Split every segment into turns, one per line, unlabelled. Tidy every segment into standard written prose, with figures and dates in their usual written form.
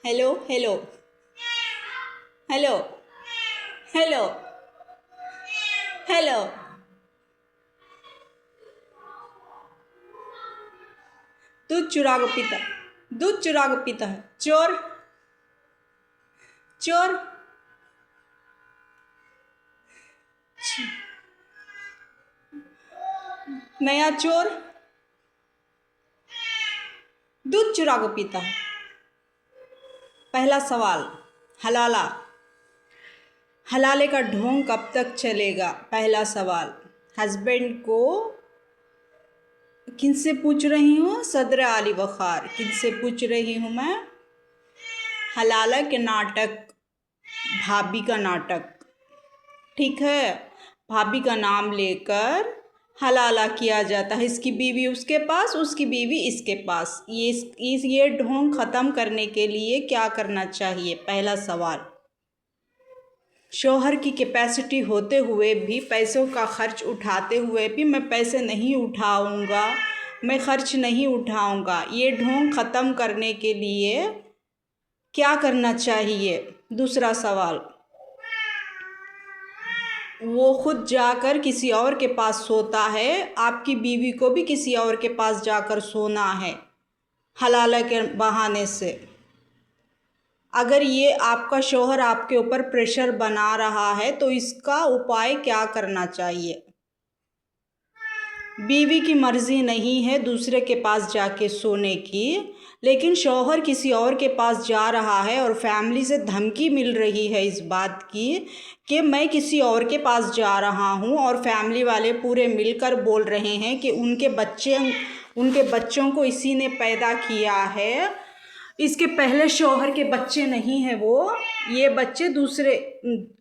Hello hello hello hello hello. दूध चुरा के पीता दूध चुरा के पीता है। चोर चोर। नया चोर दूध चुरा के पीता है। पहला सवाल, हलाला। हलाले का ढोंग कब तक चलेगा? पहला सवाल। हस्बैंड को किनसे पूछ रही हूँ? सदर आली वखार। किनसे पूछ रही हूँ मैं? हलाला के नाटक, भाभी का नाटक। ठीक है, भाभी का नाम लेकर हलाला किया जाता है। इसकी बीवी उसके पास, उसकी बीवी इसके पास। ये ढोंग ख़त्म करने के लिए क्या करना चाहिए? पहला सवाल। शौहर की कैपेसिटी होते हुए भी, पैसों का खर्च उठाते हुए भी मैं पैसे नहीं उठाऊंगा, मैं खर्च नहीं उठाऊंगा, ये ढोंग ख़त्म करने के लिए क्या करना चाहिए? दूसरा सवाल। वो खुद जाकर किसी और के पास सोता है, आपकी बीवी को भी किसी और के पास जाकर सोना है हलाला के बहाने से। अगर ये आपका शौहर आपके ऊपर प्रेशर बना रहा है तो इसका उपाय क्या करना चाहिए? बीवी की मर्ज़ी नहीं है दूसरे के पास जाके सोने की, लेकिन शौहर किसी और के पास जा रहा है और फैमिली से धमकी मिल रही है इस बात की कि मैं किसी और के पास जा रहा हूँ, और फैमिली वाले पूरे मिलकर बोल रहे हैं कि उनके बच्चों को इसी ने पैदा किया है, इसके पहले शौहर के बच्चे नहीं हैं वो, ये बच्चे दूसरे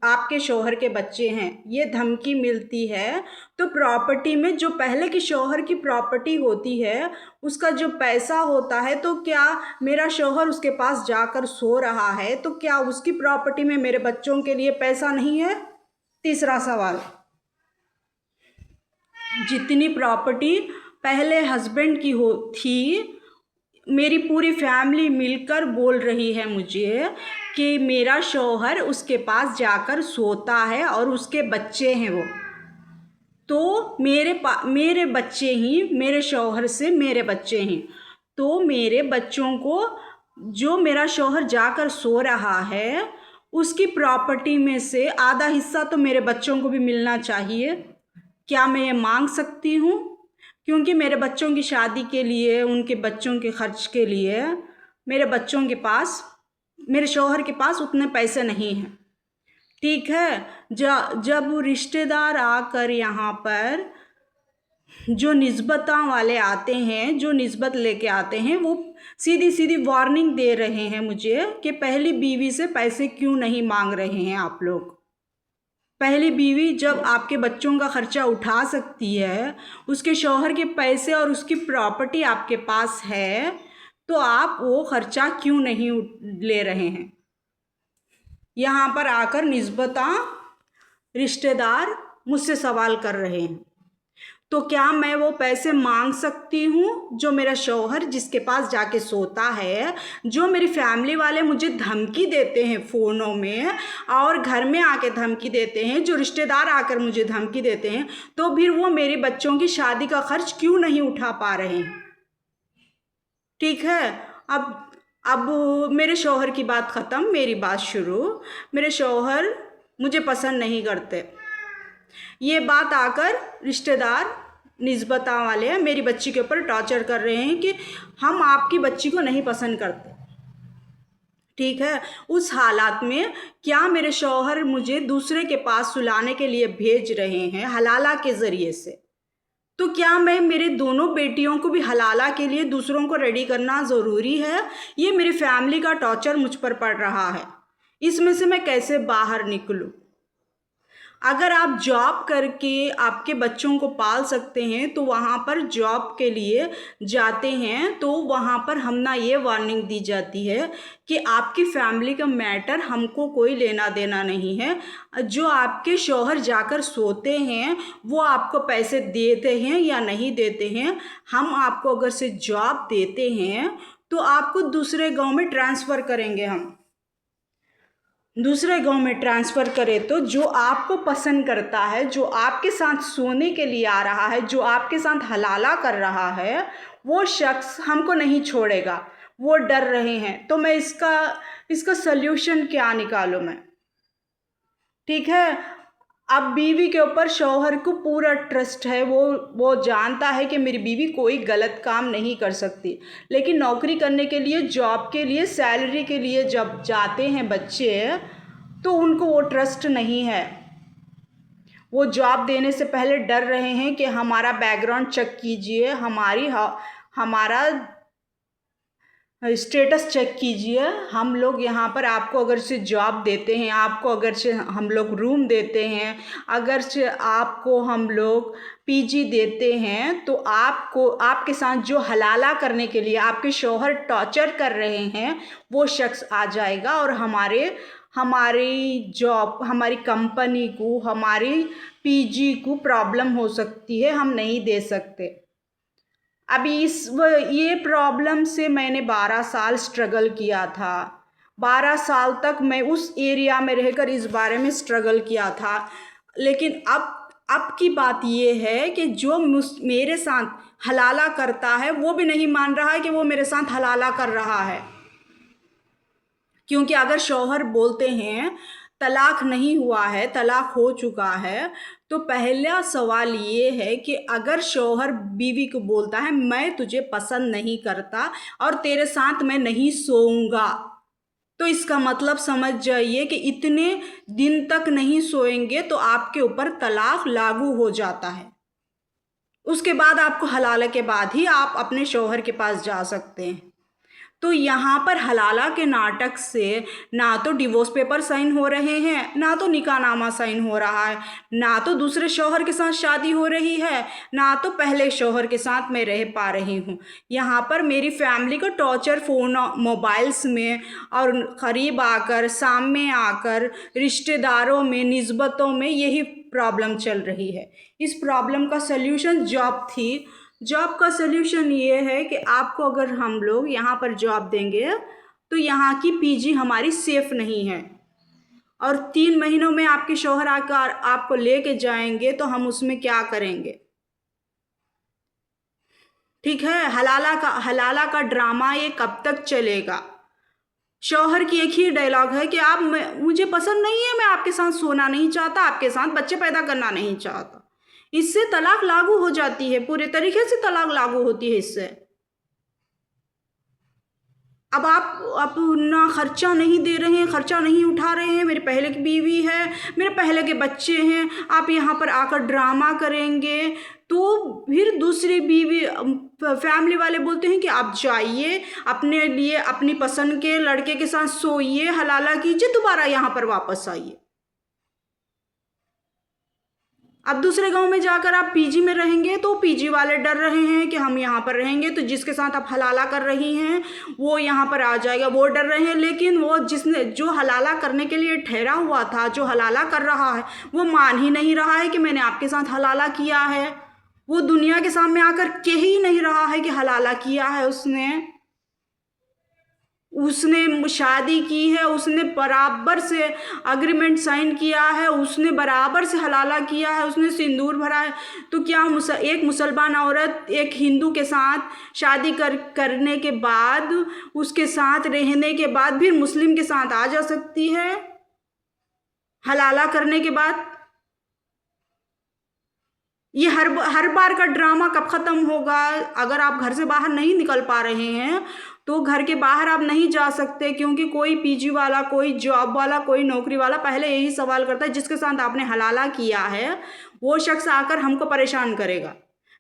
आपके शौहर के बच्चे हैं, ये धमकी मिलती है। तो प्रॉपर्टी में जो पहले की शौहर की प्रॉपर्टी होती है उसका जो पैसा होता है, तो क्या मेरा शौहर उसके पास जाकर सो रहा है तो क्या उसकी प्रॉपर्टी में मेरे बच्चों के लिए पैसा नहीं है? तीसरा सवाल। जितनी प्रॉपर्टी पहले हस्बैंड की थी, मेरी पूरी फैमिली मिलकर बोल रही है मुझे कि मेरा शौहर उसके पास जाकर सोता है और उसके बच्चे हैं वो, तो मेरे बच्चे ही मेरे शौहर से मेरे बच्चे हैं, तो मेरे बच्चों को जो मेरा शौहर जाकर सो रहा है उसकी प्रॉपर्टी में से आधा हिस्सा तो मेरे बच्चों को भी मिलना चाहिए। क्या मैं ये मांग सकती हूँ? क्योंकि मेरे बच्चों की शादी के लिए, उनके बच्चों के खर्च के लिए मेरे शौहर के पास उतने पैसे नहीं हैं। ठीक है, जब रिश्तेदार आकर यहाँ पर जो निस्बतां वाले आते हैं, जो निस्बत लेके आते हैं, वो सीधी सीधी वार्निंग दे रहे हैं मुझे कि पहली बीवी से पैसे क्यों नहीं मांग रहे हैं आप लोग। पहली बीवी जब आपके बच्चों का खर्चा उठा सकती है, उसके शौहर के पैसे और उसकी प्रॉपर्टी आपके पास है, तो आप वो खर्चा क्यों नहीं ले रहे हैं? यहाँ पर आकर निस्बता रिश्तेदार मुझसे सवाल कर रहे हैं, तो क्या मैं वो पैसे मांग सकती हूँ जो मेरा शौहर जिसके पास जाके सोता है, जो मेरी फैमिली वाले मुझे धमकी देते हैं फ़ोनों में और घर में आके धमकी देते हैं, जो रिश्तेदार आकर मुझे धमकी देते हैं, तो फिर वो मेरे बच्चों की शादी का खर्च क्यों नहीं उठा पा रहे हैं? ठीक है, अब मेरे शौहर की बात ख़त्म, मेरी बात शुरू। मेरे शौहर मुझे पसंद नहीं करते, ये बात आकर रिश्तेदार निस्बता वाले मेरी बच्ची के ऊपर टॉर्चर कर रहे हैं कि हम आपकी बच्ची को नहीं पसंद करते। ठीक है, उस हालात में क्या मेरे शौहर मुझे दूसरे के पास सुलाने के लिए भेज रहे हैं हलाला के ज़रिए से, तो क्या मैं मेरे दोनों बेटियों को भी हलाला के लिए दूसरों को रेडी करना ज़रूरी है? ये मेरी फैमिली का टॉर्चर मुझ पर पड़ रहा है, इसमें से मैं कैसे बाहर निकलूं? अगर आप जॉब करके आपके बच्चों को पाल सकते हैं तो वहाँ पर जॉब के लिए जाते हैं, तो वहाँ पर हमना ये वार्निंग दी जाती है कि आपकी फैमिली का मैटर हमको कोई लेना देना नहीं है, जो आपके शौहर जाकर सोते हैं वो आपको पैसे देते हैं या नहीं देते हैं, हम आपको अगर से जॉब देते हैं तो आपको दूसरे गांव में ट्रांसफ़र करेंगे हम। दूसरे गांव में ट्रांसफ़र करें तो जो आपको पसंद करता है, जो आपके साथ सोने के लिए आ रहा है, जो आपके साथ हलाला कर रहा है, वो शख्स हमको नहीं छोड़ेगा, वो डर रहे हैं। तो मैं इसका सल्यूशन क्या निकालूँ मैं? ठीक है, अब बीवी के ऊपर शौहर को पूरा ट्रस्ट है, वो जानता है कि मेरी बीवी कोई गलत काम नहीं कर सकती। लेकिन नौकरी करने के लिए, जॉब के लिए, सैलरी के लिए जब जाते हैं बच्चे, तो उनको वो ट्रस्ट नहीं है। वो जॉब देने से पहले डर रहे हैं कि हमारा बैकग्राउंड चेक कीजिए, हमारा स्टेटस चेक कीजिए। हम लोग यहाँ पर आपको अगर से जॉब देते हैं, आपको अगर से हम लोग रूम देते हैं, अगर से आपको हम लोग पीजी देते हैं, तो आपको आपके साथ जो हलाला करने के लिए आपके शौहर टॉर्चर कर रहे हैं, वो शख्स आ जाएगा और हमारी जॉब, हमारी कंपनी को, हमारी पीजी को प्रॉब्लम हो सकती है, हम नहीं दे सकते। अभी ये प्रॉब्लम से मैंने 12 साल स्ट्रगल किया था। 12 साल तक मैं उस एरिया में रहकर इस बारे में स्ट्रगल किया था। लेकिन अब की बात ये है कि जो मेरे साथ हलाला करता है, वो भी नहीं मान रहा है कि वो मेरे साथ हलाला कर रहा है। क्योंकि अगर शौहर बोलते हैं तलाक नहीं हुआ है, तलाक हो चुका है, तो पहला सवाल ये है कि अगर शौहर बीवी को बोलता है मैं तुझे पसंद नहीं करता और तेरे साथ मैं नहीं सोऊंगा, तो इसका मतलब समझ जाइए कि इतने दिन तक नहीं सोएंगे तो आपके ऊपर तलाक लागू हो जाता है। उसके बाद आपको हलाला के बाद ही आप अपने शौहर के पास जा सकते हैं। तो यहाँ पर हलाला के नाटक से ना तो डिवोर्स पेपर साइन हो रहे हैं, ना तो निकाहनामा साइन हो रहा है, ना तो दूसरे शौहर के साथ शादी हो रही है, ना तो पहले शौहर के साथ मैं रह पा रही हूँ। यहाँ पर मेरी फैमिली का टॉर्चर फ़ोन, मोबाइल्स में और करीब आकर, सामने आकर, रिश्तेदारों में, निस्बतों में यही प्रॉब्लम चल रही है। इस प्रॉब्लम का सल्यूशन जॉब थी। जॉब का सल्यूशन ये है कि आपको अगर हम लोग यहाँ पर जॉब देंगे तो यहाँ की पीजी हमारी सेफ नहीं है, और 3 महीनों में आपके शौहर आकर आपको लेके जाएंगे तो हम उसमें क्या करेंगे? ठीक है, हलाला का ड्रामा ये कब तक चलेगा? शौहर की एक ही डायलॉग है कि मुझे पसंद नहीं है, मैं आपके साथ सोना नहीं चाहता, आपके साथ बच्चे पैदा करना नहीं चाहता। इससे तलाक लागू हो जाती है, पूरे तरीके से तलाक लागू होती है इससे। अब आप अपना खर्चा नहीं दे रहे हैं, खर्चा नहीं उठा रहे हैं, मेरे पहले की बीवी है, मेरे पहले के बच्चे हैं, आप यहाँ पर आकर ड्रामा करेंगे, तो फिर दूसरी बीवी, फैमिली वाले बोलते हैं कि आप जाइए, अपने लिए अपनी पसंद के लड़के के साथ सोइए, हलाला कीजिए, दोबारा यहाँ पर वापस आइए। अब दूसरे गांव में जाकर आप पीजी में रहेंगे तो पीजी वाले डर रहे हैं कि हम यहाँ पर रहेंगे तो जिसके साथ आप हलाला कर रही हैं वो यहाँ पर आ जाएगा, वो डर रहे हैं। लेकिन वो जो हलाला करने के लिए ठहरा हुआ था, जो हलाला कर रहा है, वो मान ही नहीं रहा है कि मैंने आपके साथ हलाला किया है। वो दुनिया के सामने आकर कह ही नहीं रहा है कि हलाला किया है उसने एक की है, उसने बराबर से अग्रीमेंट साइन किया है, उसने बराबर से हलाला किया है, उसने सिंदूर भरा है। तो क्या एक मुसलमान औरत एक हिंदू के साथ शादी करने के बाद, उसके साथ रहने के बाद फिर मुस्लिम के साथ आ जा सकती है हलाला करने के बाद? ये हर बार का ड्रामा कब ख़त्म होगा? अगर आप घर से बाहर नहीं निकल पा रहे हैं तो घर के बाहर आप नहीं जा सकते, क्योंकि कोई पीजी वाला, कोई जॉब वाला, कोई नौकरी वाला पहले यही सवाल करता है जिसके साथ आपने हलाला किया है वो शख्स आकर हमको परेशान करेगा।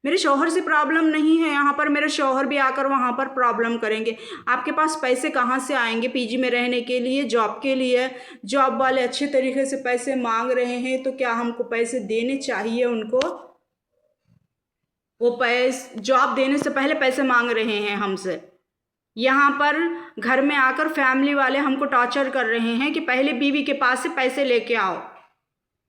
मेरे शौहर से प्रॉब्लम नहीं है, यहाँ पर मेरे शौहर भी आकर वहाँ पर प्रॉब्लम करेंगे। आपके पास पैसे कहाँ से आएंगे पीजी में रहने के लिए, जॉब के लिए? जॉब वाले अच्छे तरीके से पैसे मांग रहे हैं तो क्या हमको पैसे देने चाहिए उनको? वो जॉब देने से पहले पैसे मांग रहे हैं हमसे। यहाँ पर घर में आकर फैमिली वाले हमको टॉर्चर कर रहे हैं कि पहले बीवी के पास से पैसे लेके आओ।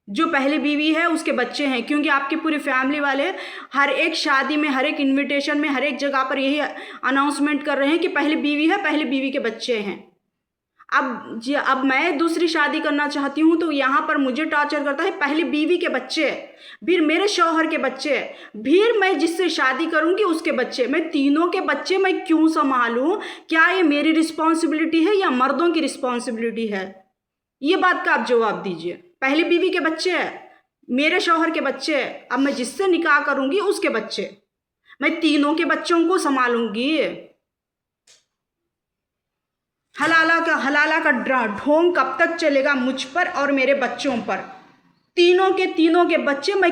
जो पहली बीवी है उसके बच्चे हैं, क्योंकि आपकी पूरी फैमिली वाले हर एक शादी में, हर एक इनविटेशन में, हर एक जगह पर यही अनाउंसमेंट कर रहे हैं कि पहली बीवी है, पहली बीवी के बच्चे हैं। अब मैं दूसरी शादी करना चाहती हूँ तो यहाँ पर मुझे टॉर्चर करता है, पहली बीवी के बच्चे, फिर मेरे शौहर के बच्चे, फिर मैं जिससे शादी करूँगी उसके बच्चे। मैं तीनों के बच्चे मैं क्यों संभालूँ? क्या ये मेरी रिस्पॉन्सिबिलिटी है या मर्दों की रिस्पॉन्सिबिलिटी है? ये बात का आप जवाब दीजिए। पहली बीवी के बच्चे, मेरे शौहर के बच्चे, अब मैं जिससे निकाह करूँगी उसके बच्चे, मैं तीनों के बच्चों को संभालूंगी। हलाला का ढोंग कब तक चलेगा मुझ पर और मेरे बच्चों पर? तीनों के बच्चे मैं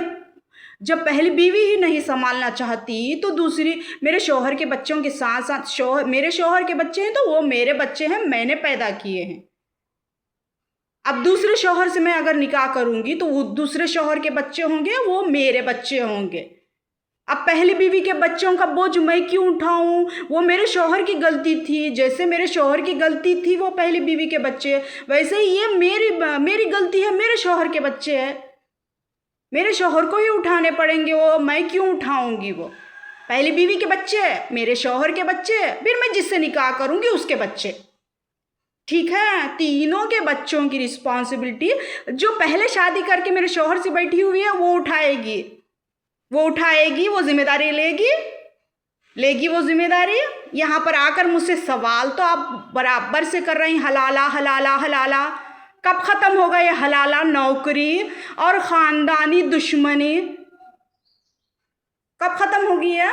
जब पहली बीवी ही नहीं संभालना चाहती तो दूसरी मेरे शौहर के बच्चों के साथ साथ मेरे शौहर के बच्चे हैं तो वो मेरे बच्चे हैं, मैंने पैदा किए हैं। अब दूसरे शौहर से मैं अगर निकाह करूंगी तो वो दूसरे शौहर के बच्चे होंगे, वो मेरे बच्चे होंगे। अब पहली बीवी के बच्चों का बोझ मैं क्यों उठाऊं? वो मेरे शौहर की गलती थी, जैसे मेरे शौहर की गलती थी वो पहली बीवी के बच्चे, वैसे ही ये मेरी गलती है, मेरे शौहर के बच्चे हैं, मेरे शौहर को ही उठाने पड़ेंगे। वो मैं क्यों उठाऊंगी? वो पहली बीवी के बच्चे, मेरे शौहर के बच्चे, फिर मैं जिससे निकाह करूंगी उसके बच्चे। ठीक है, तीनों के बच्चों की रिस्पॉन्सिबिलिटी जो पहले शादी करके मेरे शौहर से बैठी हुई है वो उठाएगी, वो जिम्मेदारी लेगी वो जिम्मेदारी। यहाँ पर आकर मुझसे सवाल तो आप बराबर से कर रही, हलाला। कब खत्म होगा ये हलाला नौकरी और खानदानी दुश्मनी? कब खत्म होगी ये?